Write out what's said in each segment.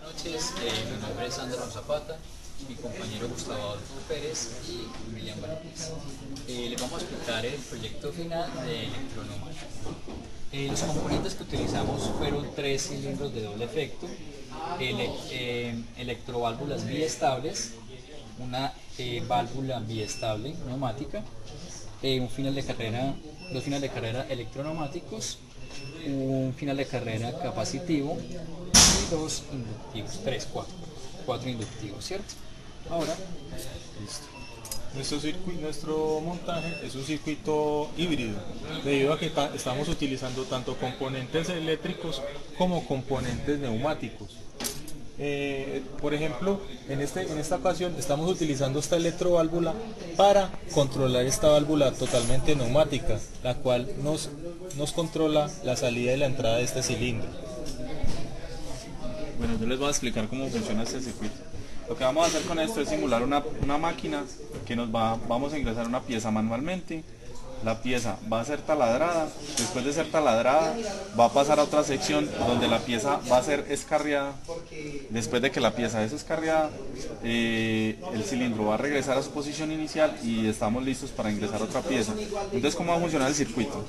noches, mi nombre es Anderson Zapata, mi compañero Gustavo Adolfo Pérez y William Valdés. Les vamos a explicar el proyecto final de electroneumático. Los componentes que utilizamos fueron 3 cilindros de doble efecto, electroválvulas biestables, una válvula biestable neumática, un final de carrera, dos finales de carrera electroneumáticos, un final de carrera capacitivo y 2 inductivos, 4 inductivos, ¿cierto? Ahora, listo. Nuestro montaje es un circuito híbrido, debido a que estamos utilizando tanto componentes eléctricos como componentes neumáticos. Por ejemplo, en esta ocasión estamos utilizando esta electroválvula para controlar esta válvula totalmente neumática, la cual nos controla la salida y la entrada de este cilindro. Bueno, yo les voy a explicar cómo funciona este circuito. Lo que vamos a hacer con esto es simular una máquina que vamos a ingresar una pieza manualmente. La pieza va a ser taladrada, después de ser taladrada va a pasar a otra sección donde la pieza va a ser escarriada. Después de que la pieza es escarriada, el cilindro va a regresar a su posición inicial y estamos listos para ingresar otra pieza. Entonces, ¿cómo va a funcionar el circuito?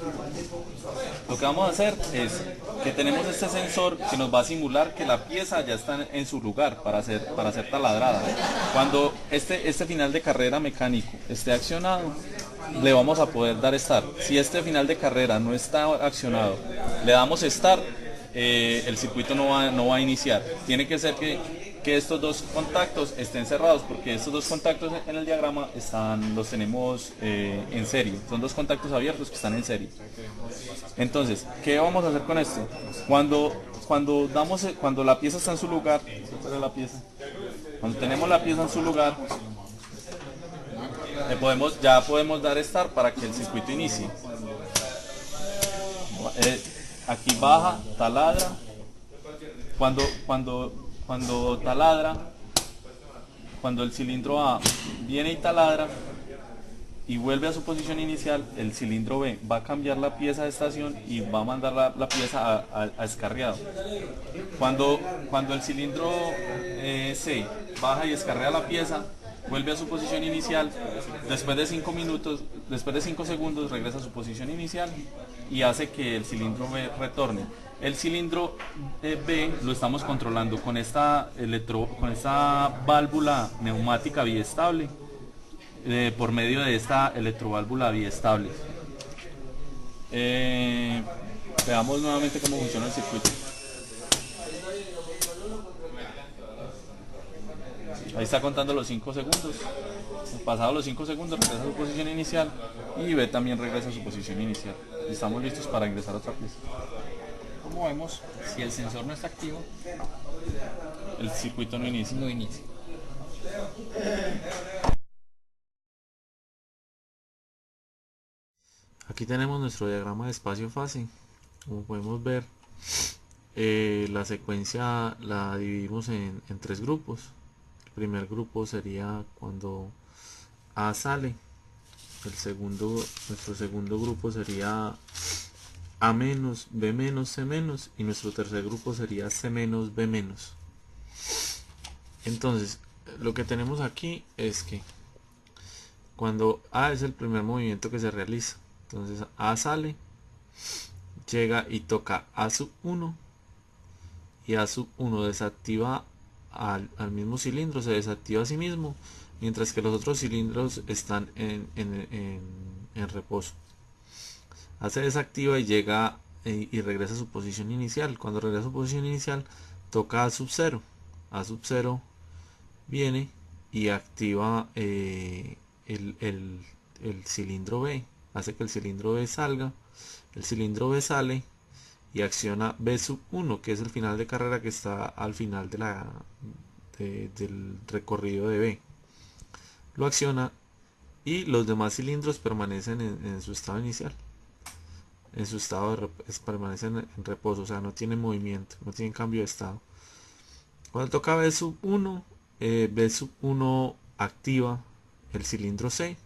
Lo que vamos a hacer es que tenemos este sensor que nos va a simular que la pieza ya está en su lugar para ser taladrada. Cuando este final de carrera mecánico esté accionado, le vamos a poder dar start. Si este final de carrera no está accionado, le damos start, el circuito no va a iniciar. Tiene que ser que estos dos contactos estén cerrados, porque estos dos contactos en el diagrama los tenemos en serie. Son dos contactos abiertos que están en serie. Entonces, ¿qué vamos a hacer con esto? Cuando la pieza está en su lugar, cuando tenemos la pieza en su lugar, ya podemos dar start para que el circuito inicie. Aquí baja, taladra. Cuando taladra, cuando el cilindro A viene y taladra y vuelve a su posición inicial, el cilindro B va a cambiar la pieza de estación y va a mandar la pieza a escarriado. Cuando el cilindro C baja y escarrea la pieza, vuelve a su posición inicial, después de 5 segundos regresa a su posición inicial y hace que el cilindro B retorne. El cilindro B lo estamos controlando con esta válvula neumática biestable, por medio de esta electroválvula biestable. Veamos nuevamente cómo funciona el circuito. Ahí está contando los 5 segundos. Pasados los 5 segundos regresa a su posición inicial y B también regresa a su posición inicial. Y estamos listos para ingresar a otra pieza. como vemos, si el sensor no está activo, El circuito no inicia. no inicia. Aquí tenemos nuestro diagrama de espacio-fase. Como podemos ver, la secuencia la dividimos en 3 grupos. El primer grupo sería cuando A sale. Nuestro segundo grupo sería A menos, B menos, C menos, y nuestro tercer grupo sería C menos, B menos. Entonces, lo que tenemos aquí es que cuando A es el primer movimiento que se realiza, entonces A sale, llega y toca A1, y A1 desactiva al mismo cilindro, se desactiva a sí mismo, mientras que los otros cilindros están en reposo. A se desactiva y llega y regresa a su posición inicial. Cuando regresa a su posición inicial, toca A0. A0 viene y activa el cilindro B, hace que el cilindro B salga, el cilindro B sale y acciona B1, que es el final de carrera que está al final del recorrido de B. Lo acciona y los demás cilindros permanecen en su estado inicial, en su estado permanecen en reposo, o sea, no tienen movimiento, no tienen cambio de estado. Cuando toca B1, B1 activa el cilindro C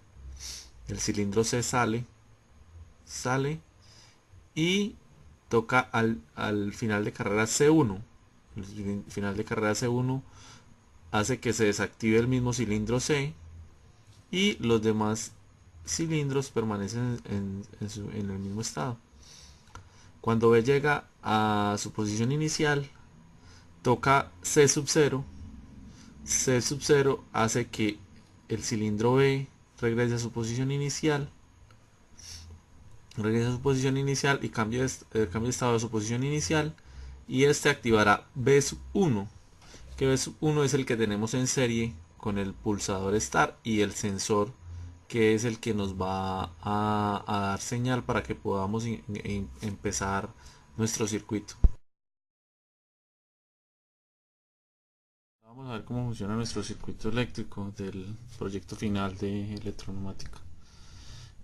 sale y toca al final de carrera C1. el final de carrera C1 hace que se desactive el mismo cilindro C y los demás cilindros permanecen en el mismo estado. Cuando B llega a su posición inicial, toca C sub 0. C sub 0 hace que el cilindro B regrese a su posición inicial. Regresa a su posición inicial y cambia de estado de su posición inicial. Y este activará B sub 1. Que B sub 1 es el que tenemos en serie con el pulsador Start y el sensor, que es el que nos va a dar señal para que podamos empezar nuestro circuito. Vamos a ver cómo funciona nuestro circuito eléctrico del proyecto final de electroneumática.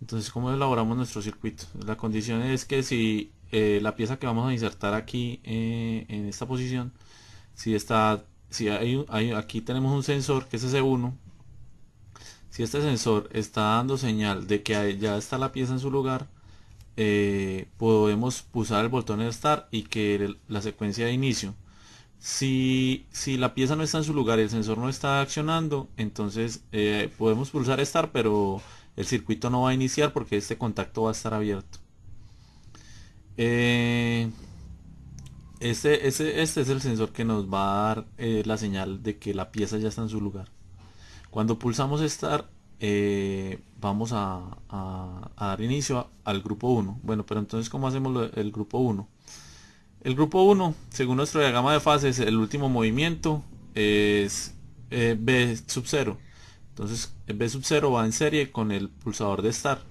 Entonces, ¿cómo elaboramos nuestro circuito? La condición es que si la pieza que vamos a insertar aquí en esta posición, aquí tenemos un sensor que es S1. Si este sensor está dando señal de que ya está la pieza en su lugar, podemos pulsar el botón Start y que la secuencia de inicio. Si la pieza no está en su lugar y el sensor no está accionando, entonces podemos pulsar Start, pero el circuito no va a iniciar porque este contacto va a estar abierto. Este es el sensor que nos va a dar la señal de que la pieza ya está en su lugar. Cuando pulsamos Start, vamos a dar inicio al grupo 1. Bueno, pero entonces, ¿cómo hacemos el grupo 1? El grupo 1, según nuestro diagrama de fases, el último movimiento es B sub 0. Entonces B sub 0 va en serie con el pulsador de Start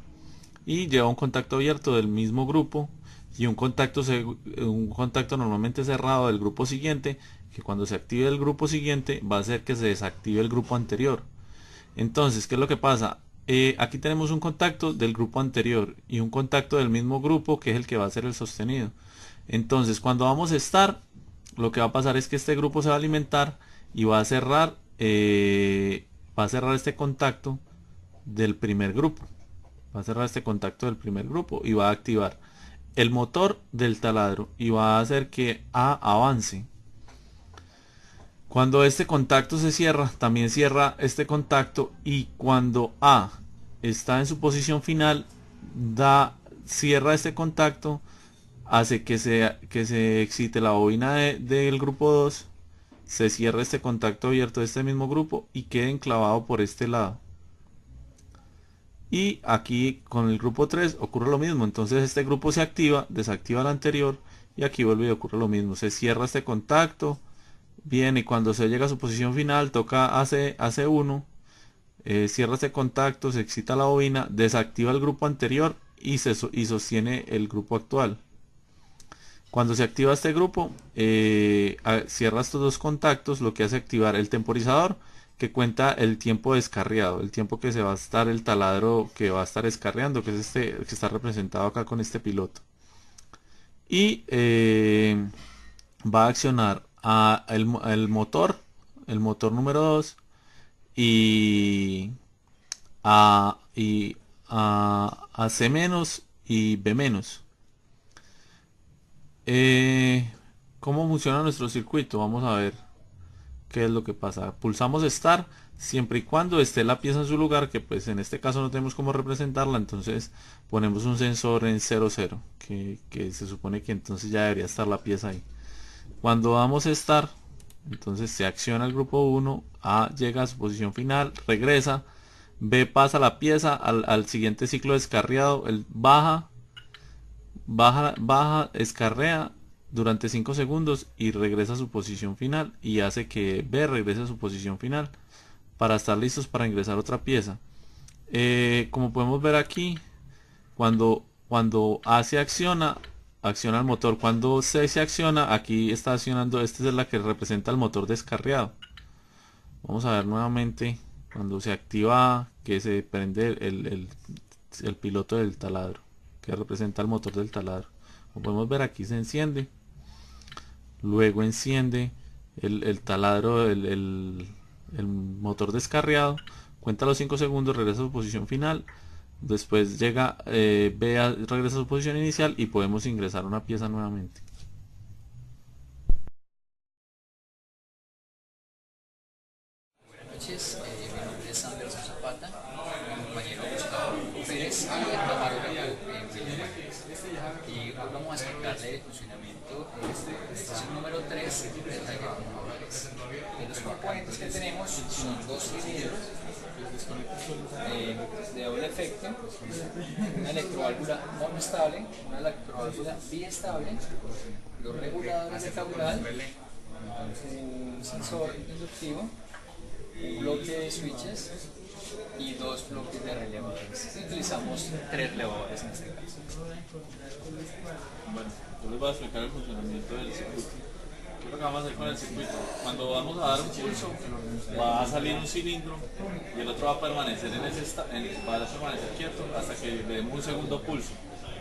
y lleva un contacto abierto del mismo grupo y un contacto normalmente cerrado del grupo siguiente, que cuando se active el grupo siguiente va a hacer que se desactive el grupo anterior. Entonces, ¿qué es lo que pasa? Aquí tenemos un contacto del grupo anterior y un contacto del mismo grupo, que es el que va a ser el sostenido. Entonces, cuando vamos a Start, lo que va a pasar es que este grupo se va a alimentar y va a cerrar este contacto del primer grupo. Va a cerrar este contacto del primer grupo y va a activar el motor del taladro y va a hacer que A avance. Cuando este contacto se cierra, también cierra este contacto, y cuando A está en su posición final, cierra este contacto, hace que se excite la bobina del grupo 2, se cierra este contacto abierto de este mismo grupo y quede enclavado por este lado. Y aquí con el grupo 3 ocurre lo mismo. Entonces este grupo se activa, desactiva el anterior, y aquí vuelve y ocurre lo mismo. Se cierra este contacto, bien, y cuando se llega a su posición final toca AC1, cierra este contacto, se excita la bobina, desactiva el grupo anterior y sostiene el grupo actual. Cuando se activa este grupo, cierra estos dos contactos, lo que hace activar el temporizador, que cuenta el tiempo descarriado, el tiempo que se va a estar el taladro que va a estar descarriando, que es este que está representado acá con este piloto. Y va a accionar el motor número 2 y a C menos y B menos. ¿Cómo funciona nuestro circuito? Vamos a ver qué es lo que pasa. Pulsamos Start siempre y cuando esté la pieza en su lugar, que pues en este caso no tenemos cómo representarla, entonces ponemos un sensor en 00, que se supone que entonces ya debería estar la pieza ahí. Cuando damos Start, entonces se acciona el grupo 1, A llega a su posición final, regresa, B pasa la pieza al siguiente ciclo descarriado, él baja, escarrea durante 5 segundos y regresa a su posición final, y hace que B regrese a su posición final para estar listos para ingresar otra pieza. Como podemos ver aquí, cuando A se acciona el motor. Cuando C se acciona, aquí está accionando, esta es la que representa el motor descarriado. Vamos a ver nuevamente cuando se activa, que se prende el piloto del taladro, que representa el motor del taladro. Como podemos ver, aquí se enciende, luego enciende el taladro, el motor descarriado, cuenta los 5 segundos, regresa a su posición final, después llega regresa a su posición inicial y podemos ingresar una pieza nuevamente. noches, mi nombre es Anderson Zapata, mi compañero Gustavo Pérez y el camarógrafo William Márquez. Y hoy vamos a explicarle el funcionamiento de la estación número 3 del taller de motores. Los componentes que tenemos son dos cilindros de doble efecto, una electroválvula monoestable, una electroválvula biestable, dos reguladores de caudal, un sensor inductivo, un bloque de switches y dos bloques de relevadores. Utilizamos 3 relevadores en este caso. Bueno, yo les voy a explicar el funcionamiento del circuito. ¿Qué es lo que vamos a hacer con el circuito? Cuando vamos a dar un pulso, va a salir un cilindro y el otro va a permanecer quieto hasta que le demos un segundo pulso.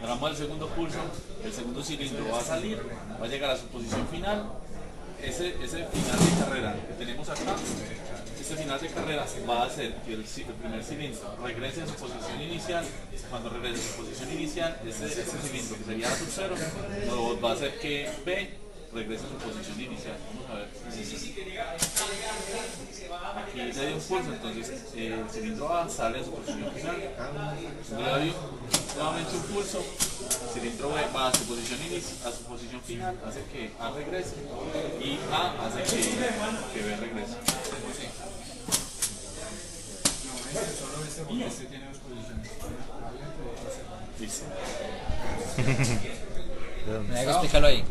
Damos el segundo pulso, el segundo cilindro va a salir, va a llegar a su posición final. Ese final de carrera que tenemos acá, este final de carrera va a hacer que el primer cilindro regrese a su posición inicial. Cuando regrese a su posición inicial, ese cilindro que sería la sub 0 va a hacer que B regrese a su posición inicial. Vamos a ver. Aquí se dio un pulso, entonces el cilindro A sale a su posición final. Le doy nuevamente un pulso, el cilindro B va a su posición final, hace que A regrese y A hace que B regrese. Y este tiene dos posiciones. Listo. Me hago explicarlo ahí.